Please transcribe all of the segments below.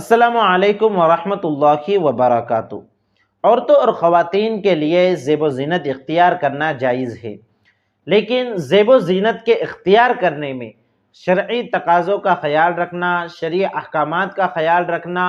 السلام علیکم ورحمۃ اللہ وبرکاتہ۔ عورتوں اور خواتین کے لیے زیب و زینت اختیار کرنا جائز ہے، لیکن زیب و زینت کے اختیار کرنے میں شرعی تقاضوں کا خیال رکھنا، شرعی احکامات کا خیال رکھنا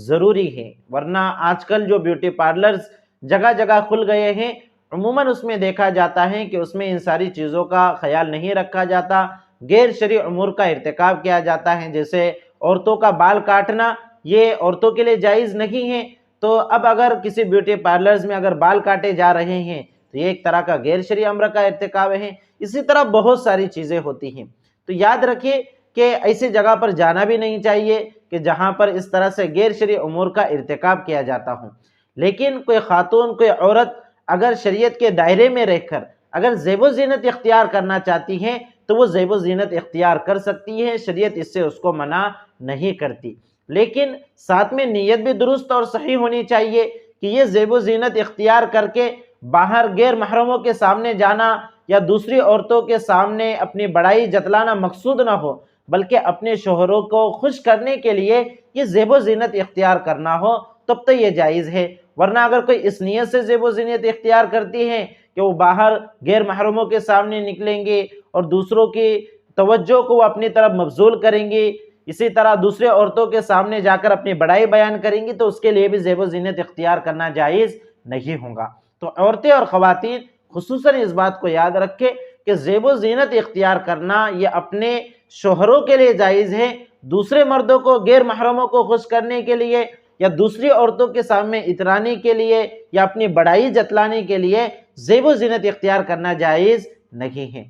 ضروری ہے، ورنہ آج کل جو بیوٹی پارلرز جگہ جگہ کھل گئے ہیں، عموماً اس میں دیکھا جاتا ہے کہ اس میں ان ساری چیزوں کا خیال نہیں رکھا جاتا، غیر شرعی امور کا ارتکاب کیا جاتا ہے، جیسے عورتوں کا بال کاٹنا یہ عورتوں کے لیے جائز نہیں ہے، تو اب اگر کسی بیوٹی پارلرز میں اگر بال کاٹے جا رہے ہیں تو یہ ایک طرح کا غیر شرعی امر کا ارتکاب ہے۔ اسی طرح بہت ساری چیزیں ہوتی ہیں، تو یاد رکھیے کہ ایسی جگہ پر جانا بھی نہیں چاہیے کہ جہاں پر اس طرح سے غیر شرعی امور کا ارتکاب کیا جاتا ہو۔ لیکن کوئی خاتون، کوئی عورت اگر شریعت کے دائرے میں رہ کر اگر زیب و زینت اختیار کرنا چاہتی ہیں تو وہ زیب و زینت اختیار کر سکتی ہے، شریعت اس سے اس کو منع نہیں کرتی، لیکن ساتھ میں نیت بھی درست اور صحیح ہونی چاہیے کہ یہ زیب و زینت اختیار کر کے باہر غیر محرموں کے سامنے جانا یا دوسری عورتوں کے سامنے اپنی بڑائی جتلانا مقصود نہ ہو، بلکہ اپنے شوہروں کو خوش کرنے کے لیے یہ زیب و زینت اختیار کرنا ہو، تب تو یہ جائز ہے۔ ورنہ اگر کوئی اس نیت سے زیب و زینت اختیار کرتی ہے کہ وہ باہر غیر محرموں کے سامنے نکلیں گے اور دوسروں کی توجہ کو وہ اپنی طرف مبذول کریں گی، اسی طرح دوسرے عورتوں کے سامنے جا کر اپنی بڑائی بیان کریں گی، تو اس کے لیے بھی زیب و زینت اختیار کرنا جائز نہیں ہوگا۔ تو عورتیں اور خواتین خصوصاً اس بات کو یاد رکھیں کہ زیب و زینت اختیار کرنا یہ اپنے شوہروں کے لیے جائز ہے، دوسرے مردوں کو، غیر محرموں کو خوش کرنے کے لیے یا دوسری عورتوں کے سامنے اترانے کے لیے یا اپنی بڑائی جتلانے کے لیے زیب و زینت اختیار کرنا جائز نہیں ہے۔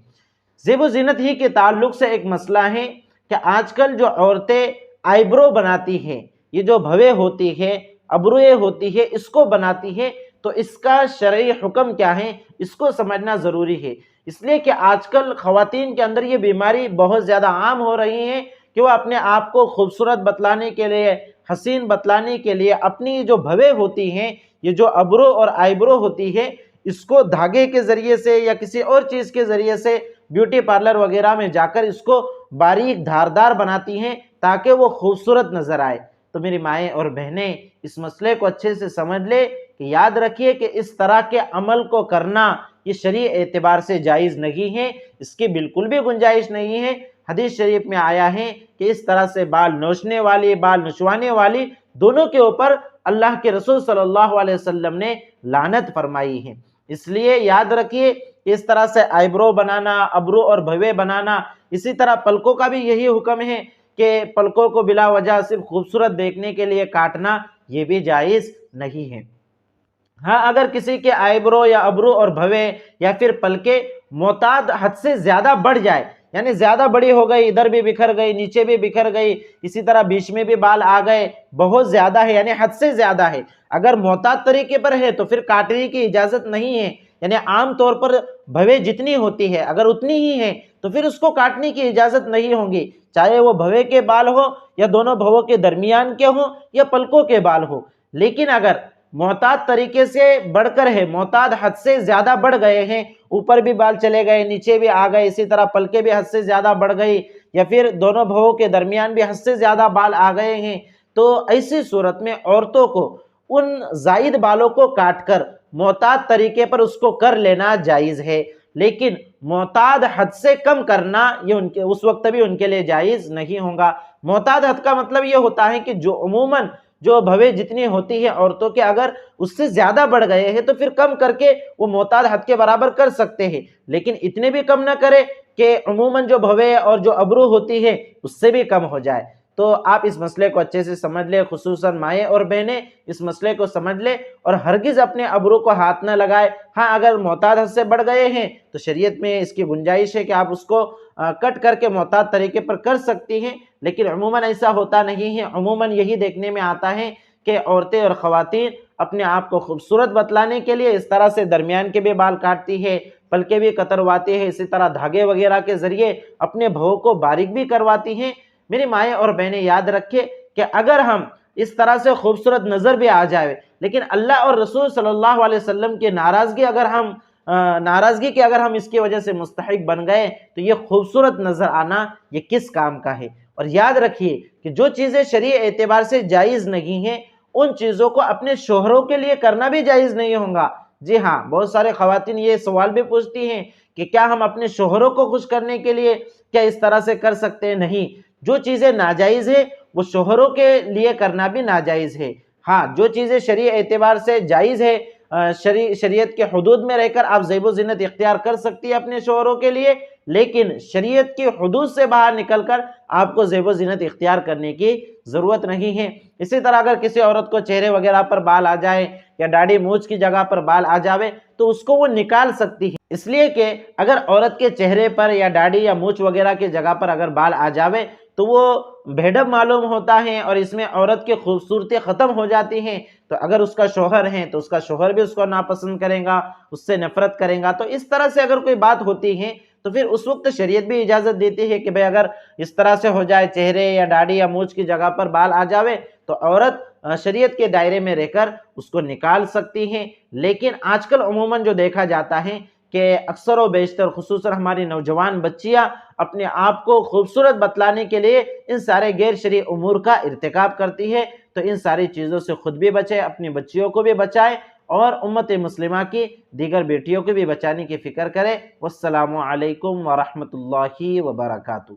زیب و زینت ہی کے تعلق سے ایک مسئلہ ہے کہ آج کل جو عورتیں آئی برو بناتی ہیں، یہ جو بھویں ہوتی ہے، ابروئیں ہوتی ہے، اس کو بناتی ہے، تو اس کا شرعی حکم کیا ہے، اس کو سمجھنا ضروری ہے۔ اس لیے کہ آج کل خواتین کے اندر یہ بیماری بہت زیادہ عام ہو رہی ہے کہ وہ اپنے آپ کو خوبصورت بتلانے کے لیے، حسین بتلانے کے لیے اپنی جو بھویں ہوتی ہیں، یہ جو ابرو اور آئی برو ہوتی ہے، اس کو دھاگے کے ذریعے سے یا کسی اور چیز کے ذریعے سے بیوٹی پارلر وغیرہ میں جا کر اس کو باریک دھاردار بناتی ہیں تاکہ وہ خوبصورت نظر آئے۔ تو میری مائیں اور بہنیں اس مسئلے کو اچھے سے سمجھ لے کہ یاد رکھیے کہ اس طرح کے عمل کو کرنا یہ شرعی اعتبار سے جائز نہیں ہے، اس کی بالکل بھی گنجائش نہیں ہے۔ حدیث شریف میں آیا ہے کہ اس طرح سے بال نوچنے والی، بال نچوانے والی، دونوں کے اوپر اللہ کے رسول صلی اللہ علیہ وسلم نے لعنت فرمائی ہے۔ اس لیے یاد رکھیے کہ اس طرح سے آئی برو بنانا، ابرو اور بھویں بنانا، اسی طرح پلکوں کا بھی یہی حکم ہے کہ پلکوں کو بلا وجہ صرف خوبصورت دیکھنے کے لیے کاٹنا یہ بھی جائز نہیں ہے۔ ہاں، اگر کسی کے آئی برو یا ابرو اور بھویں یا پھر پلکیں معتاد حد سے زیادہ بڑھ جائے، یعنی زیادہ بڑی ہو گئی، ادھر بھی بکھر گئی، نیچے بھی بکھر گئی، اسی طرح بیچ میں بھی بال آ گئے، بہت زیادہ ہے، یعنی حد سے زیادہ ہے، اگر معتاد طریقے پر ہے تو پھر کاٹنے کی اجازت نہیں ہے۔ یعنی عام طور پر بھویں جتنی ہوتی ہے اگر اتنی ہی ہے تو پھر اس کو کاٹنے کی اجازت نہیں ہوگی، چاہے وہ بھویں کے بال ہو یا دونوں بھووں کے درمیان کے ہوں یا پلکوں کے بال ہو۔ لیکن اگر معتاد طریقے سے بڑھ کر ہے، معتاد حد سے زیادہ بڑھ گئے ہیں، اوپر بھی بال چلے گئے، نیچے بھی آ گئے، اسی طرح پلکیں بھی حد سے زیادہ بڑھ گئی، یا پھر دونوں بھووں کے درمیان بھی حد سے زیادہ بال آ گئے ہیں، تو ایسی صورت میں عورتوں کو ان زائد بالوں کو کاٹ کر معتاد طریقے پر اس کو کر لینا جائز ہے، لیکن معتاد حد سے کم کرنا یہ اس وقت بھی ان کے لیے جائز نہیں ہوگا۔ معتاد حد کا مطلب یہ ہوتا ہے کہ جو عموماً جو بھویں جتنی ہوتی ہیں عورتوں کے، اگر اس سے زیادہ بڑھ گئے ہیں تو پھر کم کر کے وہ معتاد حد کے برابر کر سکتے ہیں، لیکن اتنے بھی کم نہ کرے کہ عموماً جو بھویں اور جو ابرو ہوتی ہے اس سے بھی کم ہو جائے۔ تو آپ اس مسئلے کو اچھے سے سمجھ لیں، خصوصاً مائیں اور بہنیں اس مسئلے کو سمجھ لیں اور ہرگز اپنے ابرو کو ہاتھ نہ لگائے۔ ہاں، اگر معتاد حد سے بڑھ گئے ہیں تو شریعت میں اس کی گنجائش ہے کہ آپ اس کو کٹ کر کے معتاد طریقے پر کر سکتی ہیں، لیکن عموماً ایسا ہوتا نہیں ہے۔ عموماً یہی دیکھنے میں آتا ہے کہ عورتیں اور خواتین اپنے آپ کو خوبصورت بتلانے کے لیے اس طرح سے درمیان کے بھی بال کاٹتی ہے، پلکیں بھی کترواتی ہے، اسی طرح دھاگے وغیرہ کے ذریعے اپنے بھووں کو باریک بھی کرواتی ہیں۔ میری مائیں اور بہنیں یاد رکھیں کہ اگر ہم اس طرح سے خوبصورت نظر بھی آ جائے لیکن اللہ اور رسول صلی اللہ علیہ وسلم کی ناراضگی کے اگر ہم اس کی وجہ سے مستحق بن گئے تو یہ خوبصورت نظر آنا یہ کس کام کا ہے؟ اور یاد رکھیے کہ جو چیزیں شرعی اعتبار سے جائز نہیں ہیں ان چیزوں کو اپنے شوہروں کے لیے کرنا بھی جائز نہیں ہوگا۔ جی ہاں، بہت سارے خواتین یہ سوال بھی پوچھتی ہیں کہ کیا ہم اپنے شوہروں کو خوش کرنے کے لیے کیا اس طرح سے کر سکتے ہیں؟ نہیں، جو چیزیں ناجائز ہیں وہ شوہروں کے لیے کرنا بھی ناجائز ہے۔ ہاں، جو چیزیں شرعی اعتبار سے جائز ہے، شریعت کے حدود میں رہ کر آپ زیب و زینت اختیار کر سکتی ہے اپنے شوہروں کے لیے، لیکن شریعت کی حدود سے باہر نکل کر آپ کو زیب و زینت اختیار کرنے کی ضرورت نہیں ہے۔ اسی طرح اگر کسی عورت کو چہرے وغیرہ پر بال آ جائے یا داڑھی مونچھ کی جگہ پر بال آ جاوے تو اس کو وہ نکال سکتی ہے، اس لیے کہ اگر عورت کے چہرے پر یا داڑھی یا مونچھ وغیرہ کی جگہ پر اگر بال آ جاوے تو وہ بھیڑب معلوم ہوتا ہے اور اس میں عورت کی خوبصورتی ختم ہو جاتی ہے۔ تو اگر اس کا شوہر ہے تو اس کا شوہر بھی اس کو ناپسند کرے گا، اس سے نفرت کرے گا۔ تو اس طرح سے اگر کوئی بات ہوتی ہے تو پھر اس وقت شریعت بھی اجازت دیتی ہے کہ بھئی اگر اس طرح سے ہو جائے، چہرے یا داڑھی یا مونچھ کی جگہ پر بال آ جاوے تو عورت شریعت کے دائرے میں رہ کر اس کو نکال سکتی ہے۔ لیکن آج کل عموماً جو دیکھا جاتا ہے کہ اکثر و بیشتر خصوصاً ہماری نوجوان بچیاں اپنے آپ کو خوبصورت بتلانے کے لیے ان سارے غیر شرعی امور کا ارتکاب کرتی ہے۔ تو ان ساری چیزوں سے خود بھی بچے، اپنی بچیوں کو بھی بچائے اور امت مسلمہ کی دیگر بیٹیوں کو بھی بچانے کی فکر کرے۔ والسلام علیکم ورحمۃ اللہ وبرکاتہ۔